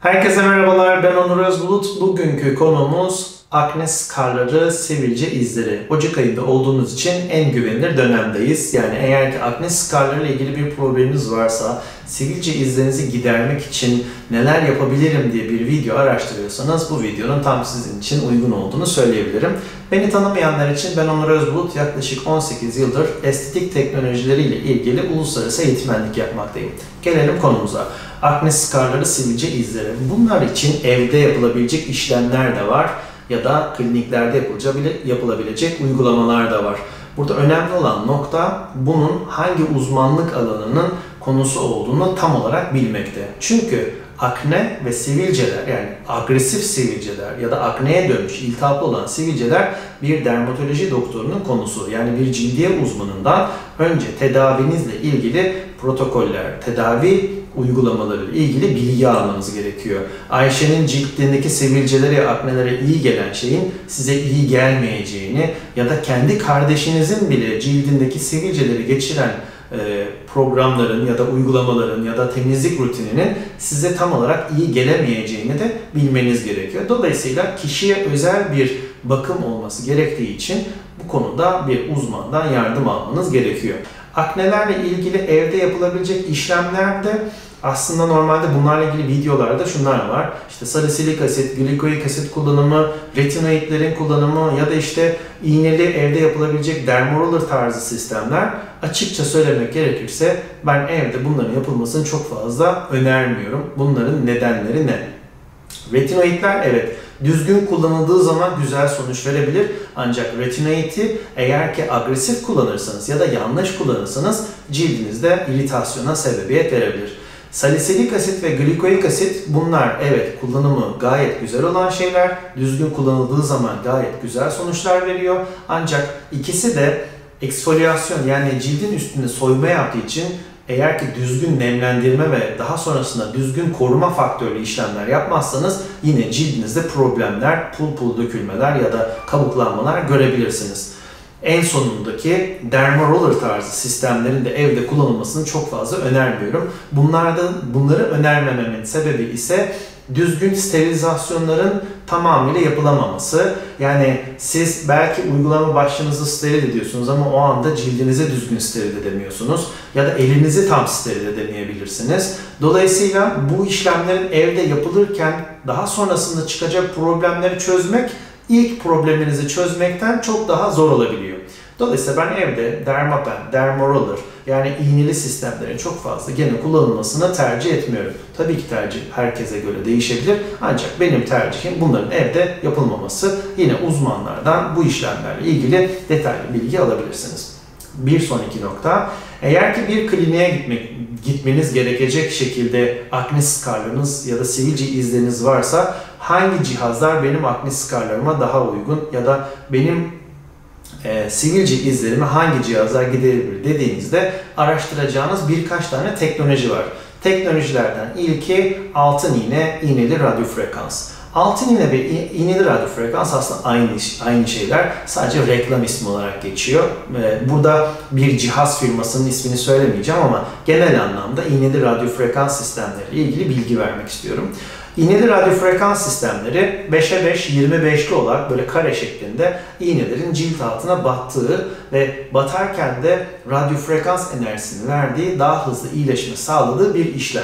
Herkese merhabalar, ben Onur Özbulut. Bugünkü konumuz akne skarları, sivilce izleri. Ocak ayında olduğunuz için en güvenilir dönemdeyiz. Yani eğer ki akne skarları ile ilgili bir probleminiz varsa, sivilce izlerinizi gidermek için neler yapabilirim diye bir video araştırıyorsanız bu videonun tam sizin için uygun olduğunu söyleyebilirim. Beni tanımayanlar için ben Onur Özbulut, yaklaşık 18 yıldır estetik teknolojileriyle ilgili uluslararası eğitmenlik yapmaktayım. Gelelim konumuza. Akne skarları, sivilce izleri. Bunlar için evde yapılabilecek işlemler de var ya da kliniklerde yapılabilecek uygulamalar da var. Burada önemli olan nokta bunun hangi uzmanlık alanının konusu olduğunu tam olarak bilmekte. Çünkü akne ve sivilceler, yani agresif sivilceler ya da akneye dönmüş, iltihaplı olan sivilceler bir dermatoloji doktorunun konusu. Yani bir cildiye uzmanından önce tedavinizle ilgili protokoller, tedavi uygulamaları ile ilgili bilgi almanız gerekiyor. Ayşe'nin cildindeki sivilcelere, aknelere iyi gelen şeyin size iyi gelmeyeceğini ya da kendi kardeşinizin bile cildindeki sivilceleri geçiren programların ya da uygulamaların ya da temizlik rutininin size tam olarak iyi gelemeyeceğini de bilmeniz gerekiyor. Dolayısıyla kişiye özel bir bakım olması gerektiği için bu konuda bir uzmandan yardım almanız gerekiyor. Aknelerle ilgili evde yapılabilecek işlemlerde aslında normalde bunlarla ilgili videolarda şunlar var. İşte salisilik asit, glikoik asit kullanımı, retinoidlerin kullanımı ya da işte iğneli evde yapılabilecek dermaroller tarzı sistemler. Açıkça söylemek gerekirse ben evde bunların yapılmasını çok fazla önermiyorum. Bunların nedenleri ne? Retinoidler evet düzgün kullanıldığı zaman güzel sonuç verebilir. Ancak retinoidi eğer ki agresif kullanırsanız ya da yanlış kullanırsanız cildinizde iritasyona sebebiyet verebilir. Salisilik asit ve glikoik asit bunlar evet kullanımı gayet güzel olan şeyler. Düzgün kullanıldığı zaman gayet güzel sonuçlar veriyor. Ancak ikisi de eksfolyasyon, yani cildin üstünde soyma yaptığı için eğer ki düzgün nemlendirme ve daha sonrasında düzgün koruma faktörlü işlemler yapmazsanız yine cildinizde problemler, pul dökülmeler ya da kabuklanmalar görebilirsiniz. En sonundaki dermaroller tarzı sistemlerin de evde kullanılmasını çok fazla önermiyorum. Bunları önermememin sebebi ise düzgün sterilizasyonların tamamıyla yapılamaması. Yani siz belki uygulama başlığınızı steril ediyorsunuz ama o anda cildinizi düzgün steril edemiyorsunuz. Ya da elinizi tam steril edemeyebilirsiniz. Dolayısıyla bu işlemlerin evde yapılırken daha sonrasında çıkacak problemleri çözmek ilk probleminizi çözmekten çok daha zor olabiliyor. Dolayısıyla ben evde Dermapen, Dermaroller yani iğneli sistemlerin çok fazla gene kullanılmasını tercih etmiyorum. Tabii ki tercih herkese göre değişebilir. Ancak benim tercihim bunların evde yapılmaması. Yine uzmanlardan bu işlemlerle ilgili detaylı bilgi alabilirsiniz. Bir sonraki nokta, eğer ki bir kliniğe gitmeniz gerekecek şekilde akne skarlarınız ya da sivilce izleriniz varsa hangi cihazlar benim akne skarlarıma daha uygun ya da benim sivilce izlerimi hangi cihazlar giderebilir dediğinizde araştıracağınız birkaç tane teknoloji var. Teknolojilerden ilki altın iğne, iğneli radyofrekans. Altın iğne ve iğneli radyofrekans aslında aynı şeyler, sadece reklam ismi olarak geçiyor. Burada bir cihaz firmasının ismini söylemeyeceğim ama genel anlamda iğneli radyofrekans sistemleri ile ilgili bilgi vermek istiyorum. İğneli radyofrekans sistemleri 5'e 5, 25'li olarak böyle kare şeklinde iğnelerin cilt altına battığı ve batarken de radyofrekans enerjisini verdiği, daha hızlı iyileşme sağladığı bir işlem.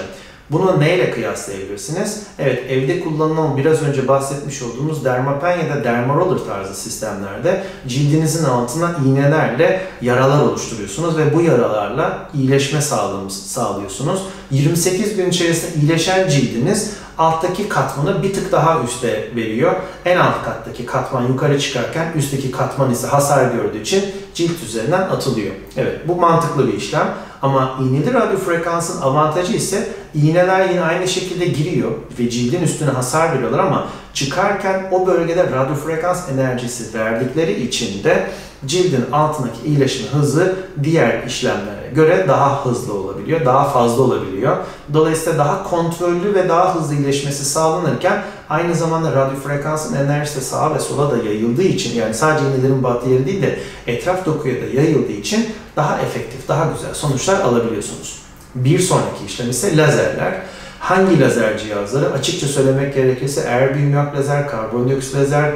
Bunu neyle kıyaslayabilirsiniz? Evet, evde kullanılan biraz önce bahsetmiş olduğumuz Dermapen ya da Dermaroller tarzı sistemlerde cildinizin altına iğnelerle yaralar oluşturuyorsunuz ve bu yaralarla iyileşme sağlıyorsunuz. 28 gün içerisinde iyileşen cildiniz alttaki katmanı bir tık daha üste veriyor. En alt kattaki katman yukarı çıkarken üstteki katman ise hasar gördüğü için cilt üzerinden atılıyor. Evet, bu mantıklı bir işlem. Ama iğneli radyofrekansın avantajı ise iğneler yine aynı şekilde giriyor ve cildin üstüne hasar veriyorlar ama çıkarken o bölgede radyofrekans enerjisi verdikleri için de cildin altındaki iyileşme hızı diğer işlemlere göre daha hızlı olabiliyor, daha fazla olabiliyor. Dolayısıyla daha kontrollü ve daha hızlı iyileşmesi sağlanırken aynı zamanda radyofrekansın enerjisi de sağa ve sola da yayıldığı için, yani sadece iğnelerin battığı yeri değil de etraf dokuya da yayıldığı için daha efektif, daha güzel sonuçlar alabiliyorsunuz. Bir sonraki işlem ise lazerler. Hangi lazer cihazları? Açıkça söylemek gerekirse erbium yak lazer, karbondioksit lazer,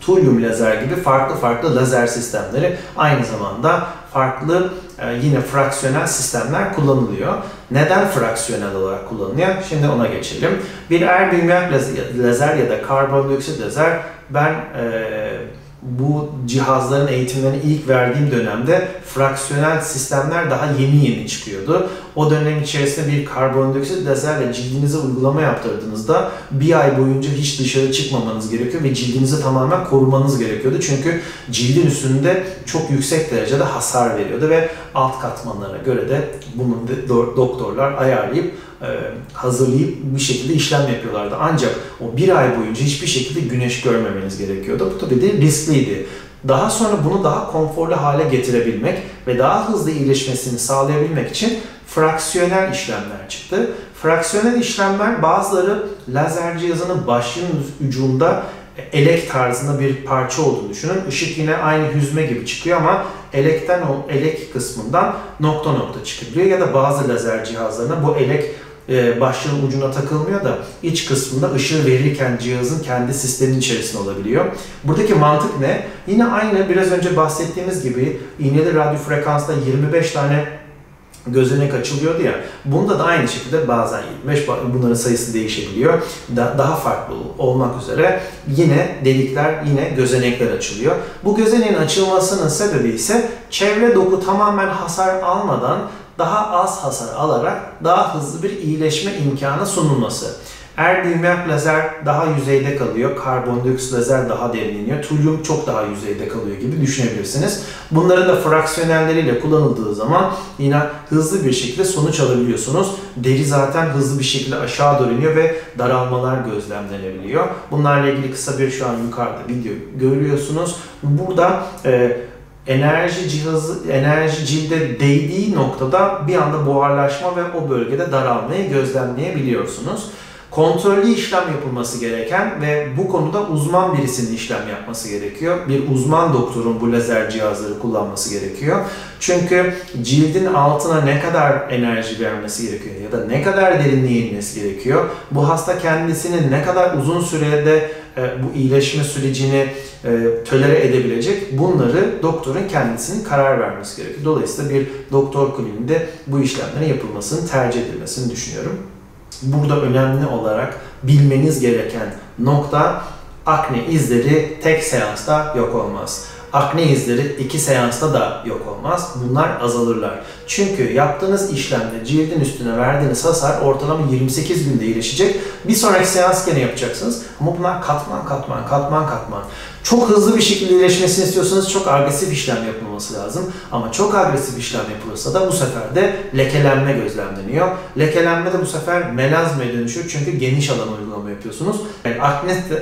tulyum lazer gibi farklı lazer sistemleri, aynı zamanda farklı yine fraksiyonel sistemler kullanılıyor. Neden fraksiyonel olarak kullanılıyor? Şimdi ona geçelim. Bir erbium yak lazer ya da karbondioksit lazer, ben bu cihazların eğitimlerini ilk verdiğim dönemde fraksiyonel sistemler daha yeni çıkıyordu. O dönem içerisinde bir karbondioksit lazerle cildinize uygulama yaptırdığınızda bir ay boyunca hiç dışarı çıkmamanız gerekiyor ve cildinizi tamamen korumanız gerekiyordu. Çünkü cildin üstünde çok yüksek derecede hasar veriyordu ve alt katmanlara göre de bunu doktorlar ayarlayıp hazırlayıp bir şekilde işlem yapıyorlardı. Ancak o bir ay boyunca hiçbir şekilde güneş görmemeniz gerekiyordu. Bu tabii de riskliydi. Daha sonra bunu daha konforlu hale getirebilmek ve daha hızlı iyileşmesini sağlayabilmek için fraksiyonel işlemler çıktı. Fraksiyonel işlemler, bazıları lazer cihazının başlığının ucunda elek tarzında bir parça olduğunu düşünün. Işık yine aynı hüzme gibi çıkıyor ama elek kısmından nokta çıkabiliyor. Ya da bazı lazer cihazlarına bu elek başlığın ucuna takılmıyor da iç kısmında ışığı verirken cihazın kendi sistemin içerisinde olabiliyor. Buradaki mantık ne? Yine aynı biraz önce bahsettiğimiz gibi iğneli radyo frekansta 25 tane gözenek açılıyordu ya. Bunda da aynı şekilde bazen 25, bunların sayısı değişebiliyor. Daha farklı olmak üzere yine delikler, yine gözenekler açılıyor. Bu gözeneğin açılmasının sebebi ise çevre doku tamamen hasar almadan daha az hasar alarak daha hızlı bir iyileşme imkanı sunulması. Erbium yak lazer daha yüzeyde kalıyor, karbondioksit lazer daha derin iniyor, tulyum çok daha yüzeyde kalıyor gibi düşünebilirsiniz. Bunların da fraksiyonelleriyle kullanıldığı zaman yine hızlı bir şekilde sonuç alabiliyorsunuz. Deri zaten hızlı bir şekilde aşağı doğru iniyor ve daralmalar gözlemlenebiliyor. Bunlarla ilgili kısa bir şu an yukarıda video görüyorsunuz. Burada enerji cilde değdiği noktada bir anda buharlaşma ve o bölgede daralmayı gözlemleyebiliyorsunuz. Kontrollü işlem yapılması gereken ve bu konuda uzman birisinin işlem yapması gerekiyor. Bir uzman doktorun bu lazer cihazları kullanması gerekiyor. Çünkü cildin altına ne kadar enerji vermesi gerekiyor ya da ne kadar derinliğe inmesi gerekiyor. Bu hasta kendisinin ne kadar uzun sürede bu iyileşme sürecini tolere edebilecek, bunları doktorun kendisinin karar vermesi gerekiyor. Dolayısıyla bir doktor kliniğinde bu işlemlerin yapılmasını tercih edilmesini düşünüyorum. Burada önemli olarak bilmeniz gereken nokta, akne izleri tek seansta yok olmaz. Akne izleri 2 seansta da yok olmaz. Bunlar azalırlar. Çünkü yaptığınız işlemde cildin üstüne verdiğiniz hasar ortalama 28 günde iyileşecek. Bir sonraki seans gene yapacaksınız. Ama bunlar katman. Çok hızlı bir şekilde iyileşmesini istiyorsanız çok agresif işlem yapılması lazım. Ama çok agresif işlem yapılırsa da bu sefer de lekelenme gözlemleniyor. Lekelenme de bu sefer melazmaya dönüşüyor. Çünkü geniş alan uygulama yapıyorsunuz. Yani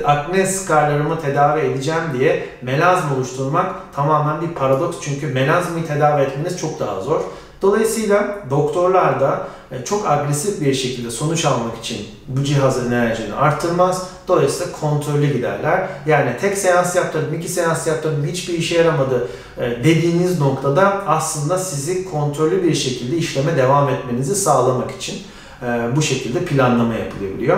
akne skarlarımı tedavi edeceğim diye melazma oluşturmak tamamen bir paradoks. Çünkü melazmayı tedavi etmeniz çok daha zor. Dolayısıyla doktorlar da çok agresif bir şekilde sonuç almak için bu cihazın enerjisini arttırmaz. Dolayısıyla kontrollü giderler. Yani tek seans yaptırdım, 2 seans yaptırdım, hiçbir işe yaramadı dediğiniz noktada aslında sizi kontrollü bir şekilde işleme devam etmenizi sağlamak için bu şekilde planlama yapılabiliyor.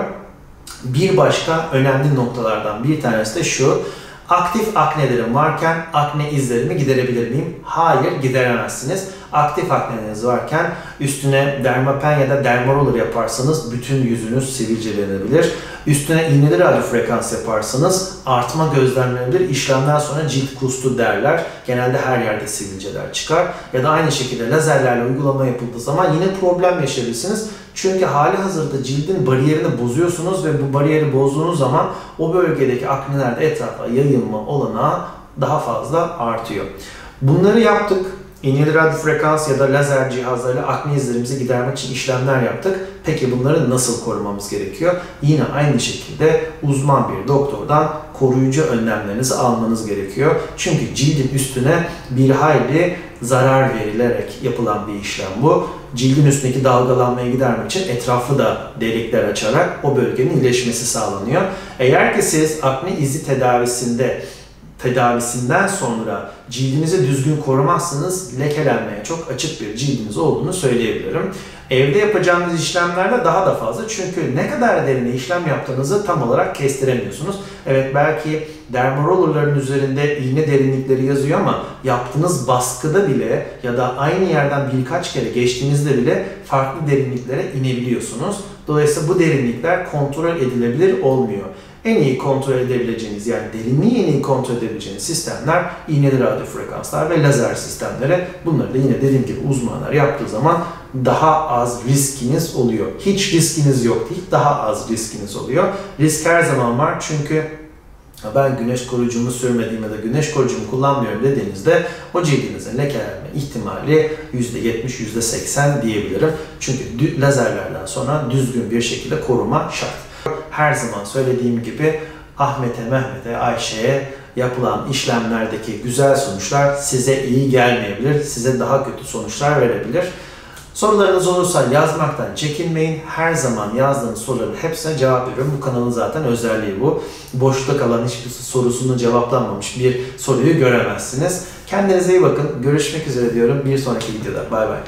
Bir başka önemli noktalardan bir tanesi de şu: aktif aknelerim varken akne izlerimi giderebilir miyim? Hayır, gideremezsiniz. Aktif akneleriniz varken üstüne dermapen ya da dermaroller yaparsanız bütün yüzünüz sivilcelenebilir. Üstüne iğneli radyo frekans yaparsanız artma gözlemlenebilir. İşlemden sonra cilt kustu derler. Genelde her yerde sivilceler çıkar. Ya da aynı şekilde lazerlerle uygulama yapıldığı zaman yine problem yaşayabilirsiniz. Çünkü hali hazırda cildin bariyerini bozuyorsunuz ve bu bariyeri bozduğunuz zaman o bölgedeki akneler de etrafa yayılma olanağı daha fazla artıyor. Bunları yaptık. İğneli radyo frekans ya da lazer cihazlarıyla akne izlerimizi gidermek için işlemler yaptık. Peki bunları nasıl korumamız gerekiyor? Yine aynı şekilde uzman bir doktordan koruyucu önlemlerinizi almanız gerekiyor. Çünkü cildin üstüne bir hayli zarar verilerek yapılan bir işlem bu. Cildin üstündeki dalgalanmayı gidermek için etrafı da delikler açarak o bölgenin iyileşmesi sağlanıyor. Eğer ki siz akne izi tedavisinde tedavisinden sonra cildinizi düzgün korumazsanız lekelenmeye çok açık bir cildiniz olduğunu söyleyebilirim. Evde yapacağınız işlemlerde daha da fazla, çünkü ne kadar derine işlem yaptığınızı tam olarak kestiremiyorsunuz. Evet, belki dermarollerların üzerinde iğne derinlikleri yazıyor ama yaptığınız baskıda bile ya da aynı yerden birkaç kere geçtiğinizde bile farklı derinliklere inebiliyorsunuz. Dolayısıyla bu derinlikler kontrol edilebilir olmuyor. En iyi kontrol edebileceğiniz, yani derinliği en iyi kontrol edebileceğiniz sistemler iğneli radyo frekanslar ve lazer sistemleri. Bunları da yine dediğim gibi uzmanlar yaptığı zaman daha az riskiniz oluyor. Hiç riskiniz yok değil, daha az riskiniz oluyor. Risk her zaman var, çünkü ben güneş koruyucumu sürmediğim ya da güneş koruyucumu kullanmıyorum dediğinizde o cildinizin lekelenme ihtimali %70, %80 diyebilirim. Çünkü lazerlerden sonra düzgün bir şekilde koruma şart. Her zaman söylediğim gibi Ahmet'e, Mehmet'e, Ayşe'ye yapılan işlemlerdeki güzel sonuçlar size iyi gelmeyebilir, size daha kötü sonuçlar verebilir. Sorularınız olursa yazmaktan çekinmeyin. Her zaman yazdığınız soruların hepsine cevap veriyorum. Bu kanalın zaten özelliği bu. Boşta kalan hiçbir sorusunun cevaplanmamış bir soruyu göremezsiniz. Kendinize iyi bakın. Görüşmek üzere diyorum. Bir sonraki videoda. Bay bay.